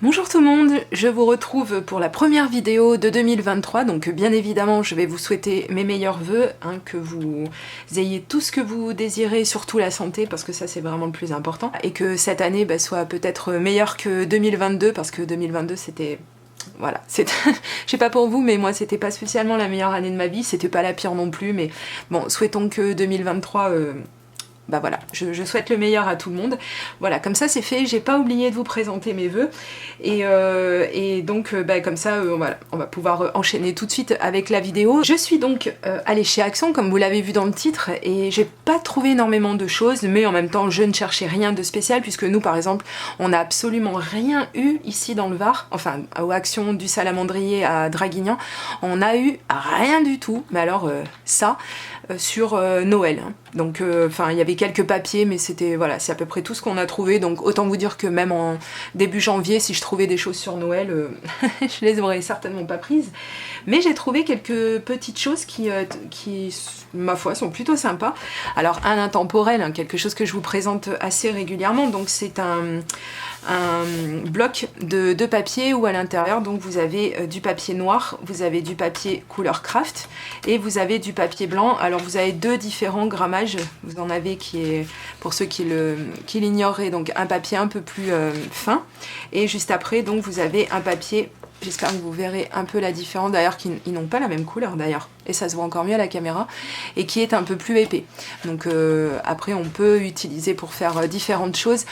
Bonjour tout le monde, je vous retrouve pour la première vidéo de 2023, donc bien évidemment je vais vous souhaiter mes meilleurs vœux, que vous ayez tout ce que vous désirez, surtout la santé, parce que ça c'est vraiment le plus important, et que cette année soit peut-être meilleure que 2022, parce que 2022 c'était... Voilà, je sais pas pour vous, mais moi c'était pas spécialement la meilleure année de ma vie, c'était pas la pire non plus, mais bon, souhaitons que 2023... voilà, je souhaite le meilleur à tout le monde. Voilà, comme ça c'est fait, j'ai pas oublié de vous présenter mes vœux. Et donc, comme ça, on va pouvoir enchaîner tout de suite avec la vidéo. Je suis donc allée chez Action, comme vous l'avez vu dans le titre, et j'ai pas trouvé énormément de choses, mais en même temps, je ne cherchais rien de spécial, puisque nous, par exemple, on n'a absolument rien eu ici dans le Var, enfin, aux Actions du Salamandrier à Draguignan, on a eu rien du tout, mais alors sur Noël. Donc, il y avait quelques papiers, mais c'était, voilà, c'est à peu près tout ce qu'on a trouvé. Donc, autant vous dire que même en début janvier, si je trouvais des choses sur Noël, je les aurais certainement pas prises. Mais j'ai trouvé quelques petites choses qui, ma foi, sont plutôt sympas. Alors, un intemporel, quelque chose que je vous présente assez régulièrement. Donc, c'est un bloc de papier où à l'intérieur, donc vous avez du papier noir, vous avez du papier couleur craft et vous avez du papier blanc. Alors vous avez deux différents grammages, vous en avez qui est, pour ceux qui l'ignoreraient, donc un papier un peu plus fin, et juste après donc vous avez un papier, j'espère que vous verrez un peu la différence d'ailleurs, qu'ils n'ont pas la même couleur d'ailleurs, et ça se voit encore mieux à la caméra, et qui est un peu plus épais. Donc après on peut utiliser pour faire différentes choses.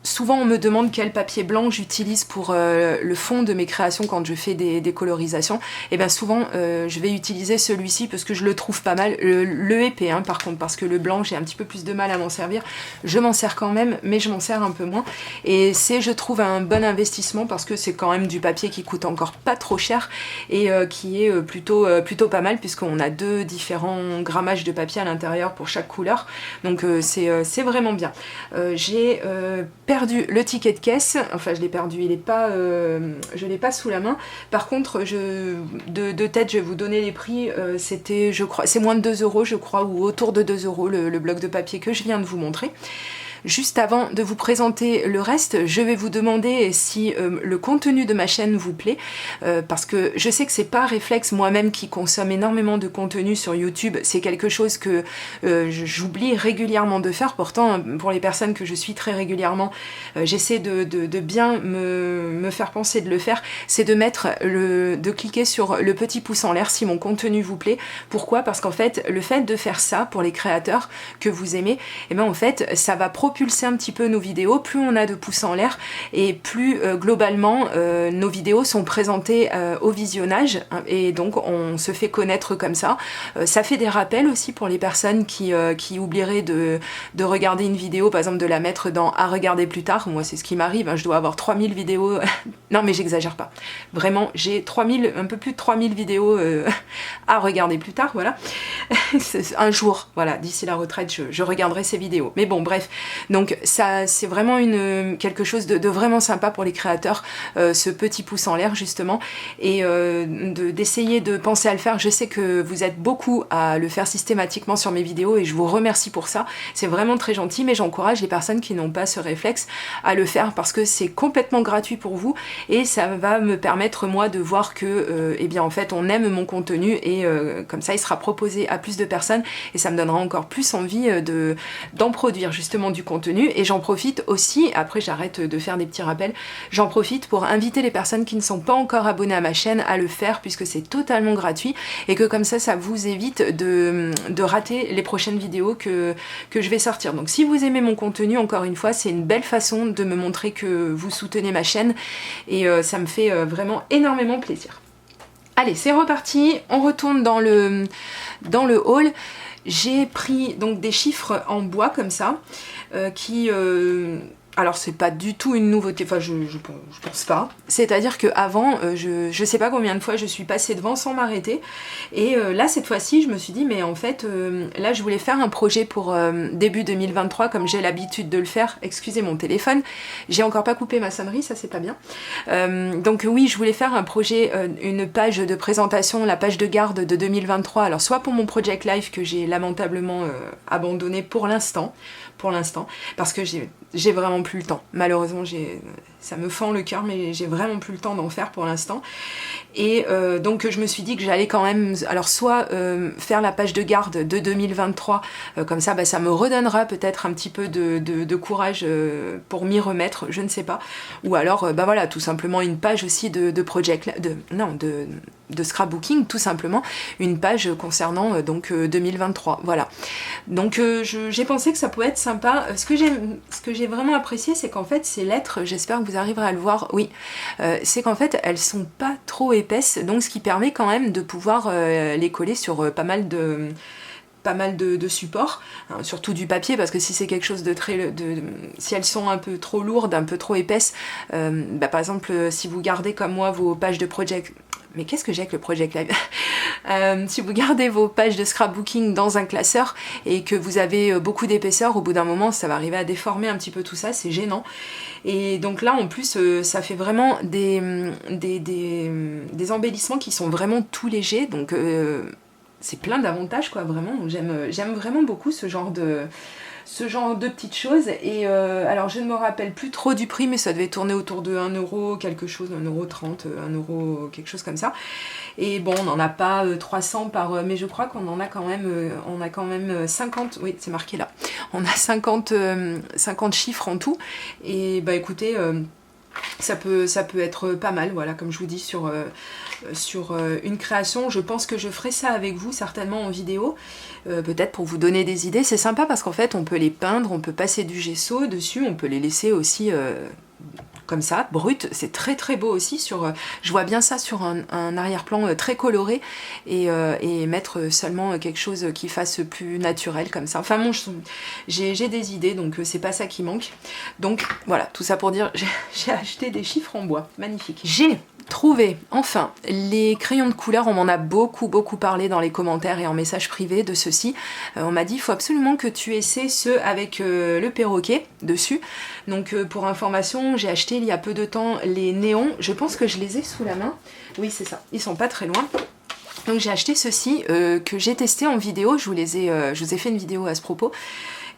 Souvent on me demande quel papier blanc j'utilise pour le fond de mes créations quand je fais des colorisations. Et bien souvent je vais utiliser celui-ci parce que je le trouve pas mal, le épais par contre, parce que le blanc j'ai un petit peu plus de mal à m'en servir. Je m'en sers quand même, mais je m'en sers un peu moins. Et c'est, je trouve, un bon investissement parce que c'est quand même du papier qui coûte encore pas trop cher et qui est plutôt pas mal, puisqu'on a deux différents grammages de papier à l'intérieur pour chaque couleur. Donc c'est vraiment bien. J'ai perdu le ticket de caisse, enfin je l'ai perdu, il est pas, je l'ai pas sous la main. Par contre, de tête, je vais vous donner les prix, c'était, je crois, c'est moins de 2 € je crois, ou autour de 2 € le bloc de papier que je viens de vous montrer. Juste avant de vous présenter le reste, je vais vous demander si le contenu de ma chaîne vous plaît, parce que je sais que c'est pas réflexe, moi-même qui consomme énormément de contenu sur YouTube, c'est quelque chose que j'oublie régulièrement de faire. Pourtant, pour les personnes que je suis très régulièrement, j'essaie de bien me faire penser de le faire, c'est de cliquer sur le petit pouce en l'air si mon contenu vous plaît. Pourquoi? Parce qu'en fait, le fait de faire ça pour les créateurs que vous aimez, et en fait, ça va propulser un petit peu nos vidéos. Plus on a de pouces en l'air et plus globalement nos vidéos sont présentées au visionnage, et donc on se fait connaître comme ça. Ça fait des rappels aussi pour les personnes qui oublieraient de regarder une vidéo, par exemple de la mettre dans à regarder plus tard. Moi c'est ce qui m'arrive, je dois avoir 3000 vidéos non mais j'exagère pas, vraiment j'ai un peu plus de 3000 vidéos à regarder plus tard, voilà. Un jour, voilà, d'ici la retraite je regarderai ces vidéos, mais bon bref. Donc ça c'est vraiment quelque chose de vraiment sympa pour les créateurs, ce petit pouce en l'air justement, et d'essayer de penser à le faire. Je sais que vous êtes beaucoup à le faire systématiquement sur mes vidéos et je vous remercie pour ça, c'est vraiment très gentil, mais j'encourage les personnes qui n'ont pas ce réflexe à le faire parce que c'est complètement gratuit pour vous et ça va me permettre moi de voir que eh bien en fait on aime mon contenu et comme ça il sera proposé à plus de personnes et ça me donnera encore plus envie d'en produire justement du contenu. Et j'en profite aussi, après j'arrête de faire des petits rappels, j'en profite pour inviter les personnes qui ne sont pas encore abonnées à ma chaîne à le faire, puisque c'est totalement gratuit et que comme ça vous évite de rater les prochaines vidéos que je vais sortir. Donc si vous aimez mon contenu, encore une fois, c'est une belle façon de me montrer que vous soutenez ma chaîne et ça me fait vraiment énormément plaisir. Allez, c'est reparti, on retourne dans le haul. J'ai pris donc des chiffres en bois comme ça, alors c'est pas du tout une nouveauté, enfin je pense pas. C'est-à-dire qu'avant, je sais pas combien de fois je suis passée devant sans m'arrêter. Et là cette fois-ci je me suis dit mais en fait là je voulais faire un projet pour début 2023 comme j'ai l'habitude de le faire. Excusez mon téléphone, j'ai encore pas coupé ma sonnerie, ça c'est pas bien. Donc oui, je voulais faire un projet, une page de présentation, la page de garde de 2023. Alors soit pour mon Project Live que j'ai lamentablement abandonné pour l'instant, pour l'instant, parce que j'ai vraiment plus le temps. Malheureusement, ça me fend le cœur, mais j'ai vraiment plus le temps d'en faire pour l'instant. Et donc je me suis dit que j'allais quand même, alors soit faire la page de garde de 2023, comme ça ça me redonnera peut-être un petit peu de courage pour m'y remettre, je ne sais pas, ou alors voilà, tout simplement une page aussi de scrapbooking, tout simplement, une page concernant donc 2023, voilà. Donc j'ai pensé que ça pouvait être sympa. Ce que j'ai vraiment apprécié, c'est qu'en fait ces lettres, j'espère que vous arriverez à le voir, oui, c'est qu'en fait elles sont pas trop épaisses, donc ce qui permet quand même de pouvoir les coller sur pas mal de supports, hein, surtout du papier, parce que si c'est quelque chose si elles sont un peu trop lourdes, un peu trop épaisses, par exemple si vous gardez comme moi vos pages de project... Mais qu'est-ce que j'ai avec le Project Live? Si vous gardez vos pages de scrapbooking dans un classeur et que vous avez beaucoup d'épaisseur, au bout d'un moment ça va arriver à déformer un petit peu tout ça, c'est gênant. Et donc là en plus ça fait vraiment des embellissements qui sont vraiment tout légers, donc c'est plein d'avantages quoi, vraiment. J'aime vraiment beaucoup ce genre de petites choses. Et alors je ne me rappelle plus trop du prix, mais ça devait tourner autour de 1 euro quelque chose, 1,30 €, 1 euro quelque chose comme ça. Et bon, on n'en a pas 300 mais je crois qu'on en a quand même 50, oui c'est marqué là, on a 50 chiffres en tout. Et écoutez, ça peut être pas mal, voilà, comme je vous dis, sur une création. Je pense que je ferai ça avec vous certainement en vidéo, peut-être pour vous donner des idées. C'est sympa parce qu'en fait on peut les peindre, on peut passer du gesso dessus, on peut les laisser aussi comme ça, brut, c'est très très beau aussi. Je vois bien ça sur un arrière-plan très coloré, et mettre seulement quelque chose qui fasse plus naturel comme ça. Enfin bon, j'ai des idées, donc c'est pas ça qui manque. Donc voilà, tout ça pour dire, j'ai acheté des chiffres en bois, magnifique. J'ai trouvé enfin les crayons de couleur. On m'en a beaucoup parlé dans les commentaires et en message privé de ceux-ci. On m'a dit il faut absolument que tu essaies ceux avec le perroquet dessus. Donc pour information, j'ai acheté il y a peu de temps les néons. Je pense que je les ai sous la main. Oui c'est ça, ils sont pas très loin. Donc j'ai acheté ceux-ci que j'ai testé en vidéo. Je vous ai fait une vidéo à ce propos.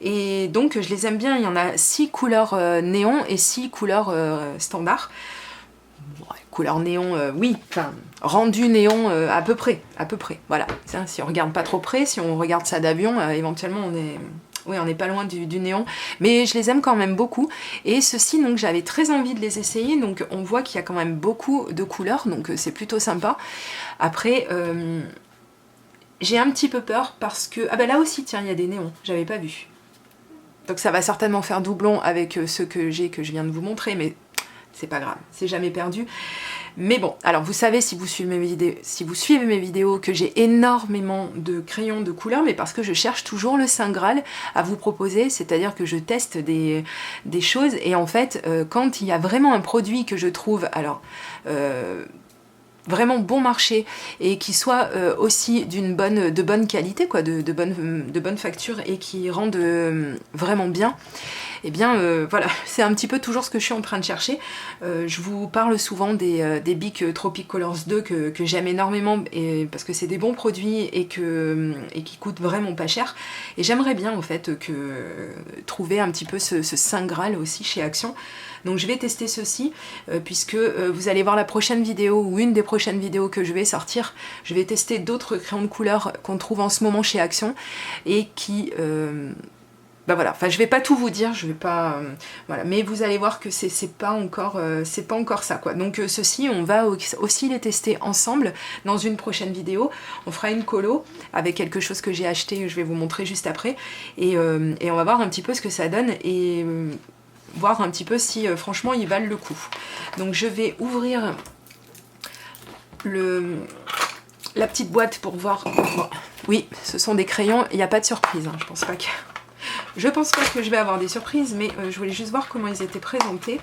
Et donc je les aime bien. Il y en a 6 couleurs néon et 6 couleurs standard. Couleur néon, oui, enfin, rendu néon à peu près, voilà. Si on regarde pas trop près, si on regarde ça d'avion, éventuellement on n'est pas loin du néon, mais je les aime quand même beaucoup. Et ceux-ci, donc j'avais très envie de les essayer, donc on voit qu'il y a quand même beaucoup de couleurs, donc c'est plutôt sympa. Après, j'ai un petit peu peur parce que, ah ben là aussi, tiens, il y a des néons, j'avais pas vu. Donc ça va certainement faire doublon avec ceux que je viens de vous montrer, mais c'est pas grave, c'est jamais perdu. Mais bon, alors vous savez, si vous suivez mes vidéos, que j'ai énormément de crayons de couleur, mais parce que je cherche toujours le Saint Graal à vous proposer, c'est-à-dire que je teste des choses, et en fait, quand il y a vraiment un produit que je trouve, alors vraiment bon marché, et qui soit aussi de bonne qualité, quoi, de bonne facture, et qui rende vraiment bien, et bien voilà, c'est un petit peu toujours ce que je suis en train de chercher. Je vous parle souvent des Bic Tropic Colors 2 que j'aime énormément, parce que c'est des bons produits et qui coûtent vraiment pas cher, et j'aimerais bien en fait trouver un petit peu ce Saint Graal aussi chez Action. Donc je vais tester ceci, puisque vous allez voir la prochaine vidéo, ou une des prochaines vidéos que je vais sortir. Je vais tester d'autres crayons de couleur qu'on trouve en ce moment chez Action, et qui... voilà, enfin je vais pas tout vous dire, je vais pas... voilà, mais vous allez voir que c'est pas encore ça, quoi. Donc ceci, on va aussi les tester ensemble dans une prochaine vidéo. On fera une colo avec quelque chose que j'ai acheté, je vais vous montrer juste après, et on va voir un petit peu ce que ça donne, et voir un petit peu si franchement ils valent le coup. Donc je vais ouvrir la petite boîte pour voir. Bon, oui, ce sont des crayons, il n'y a pas de surprise, hein. Je pense pas que je vais avoir des surprises, mais je voulais juste voir comment ils étaient présentés,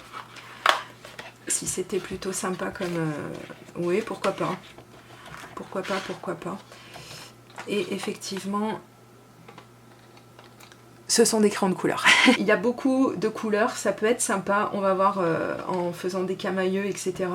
si c'était plutôt sympa comme... oui, pourquoi pas, et effectivement ce sont des crayons de couleur. Il y a beaucoup de couleurs, ça peut être sympa. On va voir en faisant des camailleux, etc.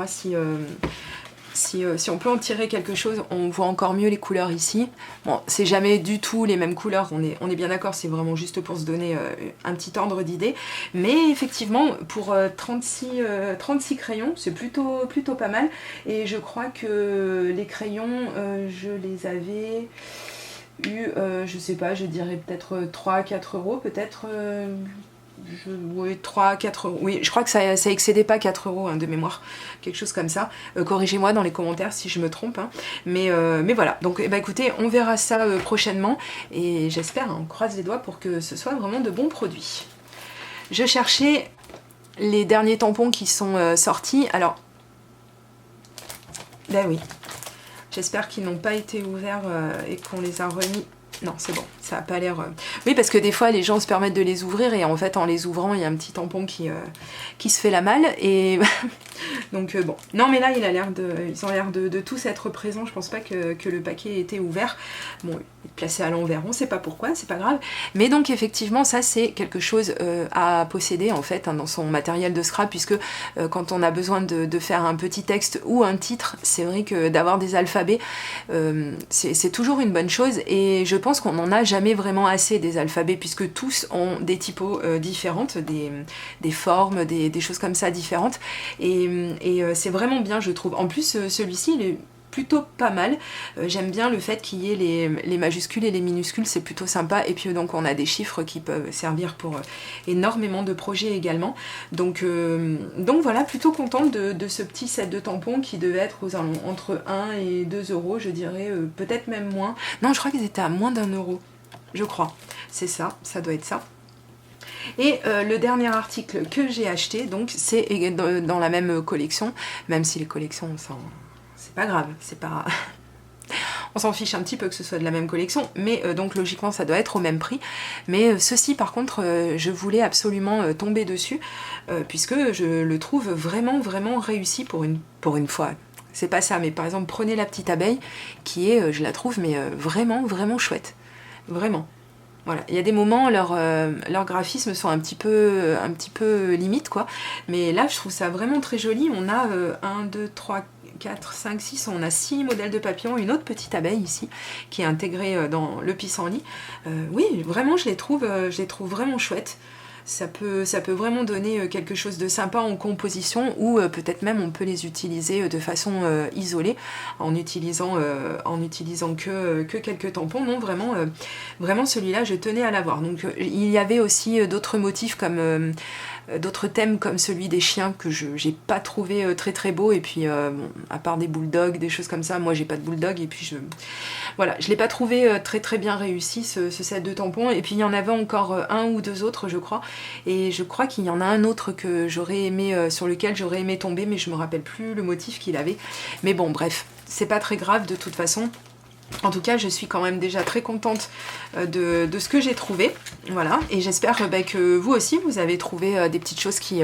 si on peut en tirer quelque chose, on voit encore mieux les couleurs ici. Bon, c'est jamais du tout les mêmes couleurs, on est bien d'accord, c'est vraiment juste pour se donner un petit ordre d'idée. Mais effectivement, pour 36 crayons, c'est plutôt pas mal. Et je crois que les crayons, je les avais eu, je sais pas, je dirais peut-être 3 à 4 euros, peut-être... oui, 3, 4 euros. Oui, je crois que ça excédait pas 4 euros hein, de mémoire, quelque chose comme ça. Corrigez-moi dans les commentaires si je me trompe. Hein. Mais voilà, donc bah, écoutez, on verra ça prochainement et j'espère, hein, on croise les doigts pour que ce soit vraiment de bons produits. Je cherchais les derniers tampons qui sont sortis. Alors, ben oui, j'espère qu'ils n'ont pas été ouverts et qu'on les a remis. Non, c'est bon, ça n'a pas l'air... Oui, parce que des fois, les gens se permettent de les ouvrir et en fait, en les ouvrant, il y a un petit tampon qui se fait la malle. Et donc, bon. Non, mais là, ils ont l'air de tous être présents. Je pense pas que le paquet ait été ouvert. Bon, il est placé à l'envers, on sait pas pourquoi, c'est pas grave. Mais donc, effectivement, ça, c'est quelque chose à posséder, en fait, hein, dans son matériel de scrap, puisque quand on a besoin de faire un petit texte ou un titre, c'est vrai que d'avoir des alphabets, c'est toujours une bonne chose. Et je pense qu'on n'en a jamais vraiment assez des alphabets puisque tous ont des typos différentes, des formes, des choses comme ça différentes et c'est vraiment bien je trouve. En plus celui-ci il est plutôt pas mal, j'aime bien le fait qu'il y ait les majuscules et les minuscules, c'est plutôt sympa et puis donc on a des chiffres qui peuvent servir pour énormément de projets également, donc voilà, plutôt contente de ce petit set de tampons qui devait être entre 1 et 2 euros je dirais, peut-être même moins, non je crois qu'ils étaient à moins d'1 euro, je crois, c'est ça, ça doit être ça. Et le dernier article que j'ai acheté, donc c'est dans la même collection, même si les collections, c'est pas grave, c'est pas... On s'en fiche un petit peu que ce soit de la même collection, mais donc logiquement ça doit être au même prix. Mais ceci par contre, je voulais absolument tomber dessus, puisque je le trouve vraiment réussi pour une fois. C'est pas ça, mais par exemple prenez la petite abeille, qui est, je la trouve, mais vraiment chouette. Vraiment. Voilà, il y a des moments, leurs graphismes sont un petit peu limite, quoi. Mais là, je trouve ça vraiment très joli. On a 1, 2, 3, 4, 5, 6, on a 6 modèles de papillons, une autre petite abeille ici, qui est intégrée dans le pissenlit. Oui, vraiment, je les trouve vraiment chouettes. Ça peut vraiment donner quelque chose de sympa en composition ou peut-être même on peut les utiliser de façon isolée en utilisant que quelques tampons. Non, vraiment celui-là je tenais à l'avoir. Donc il y avait aussi d'autres motifs comme d'autres thèmes comme celui des chiens que j'ai pas trouvé très beau et puis bon, à part des bulldogs, des choses comme ça, moi j'ai pas de bulldog et puis voilà, je l'ai pas trouvé très bien réussi ce set de tampons et puis il y en avait encore un ou deux autres je crois et je crois qu'il y en a un autre que j'aurais aimé, sur lequel j'aurais aimé tomber mais je me rappelle plus le motif qu'il avait, mais bon bref, c'est pas très grave de toute façon. En tout cas, je suis quand même déjà très contente de ce que j'ai trouvé, voilà, et j'espère que vous aussi, vous avez trouvé des petites choses qui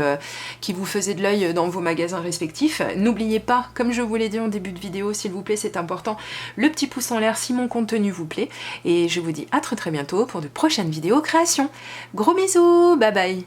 vous faisaient de l'œil dans vos magasins respectifs. N'oubliez pas, comme je vous l'ai dit en début de vidéo, s'il vous plaît, c'est important, le petit pouce en l'air si mon contenu vous plaît, et je vous dis à très bientôt pour de prochaines vidéos créations. Gros bisous, bye bye.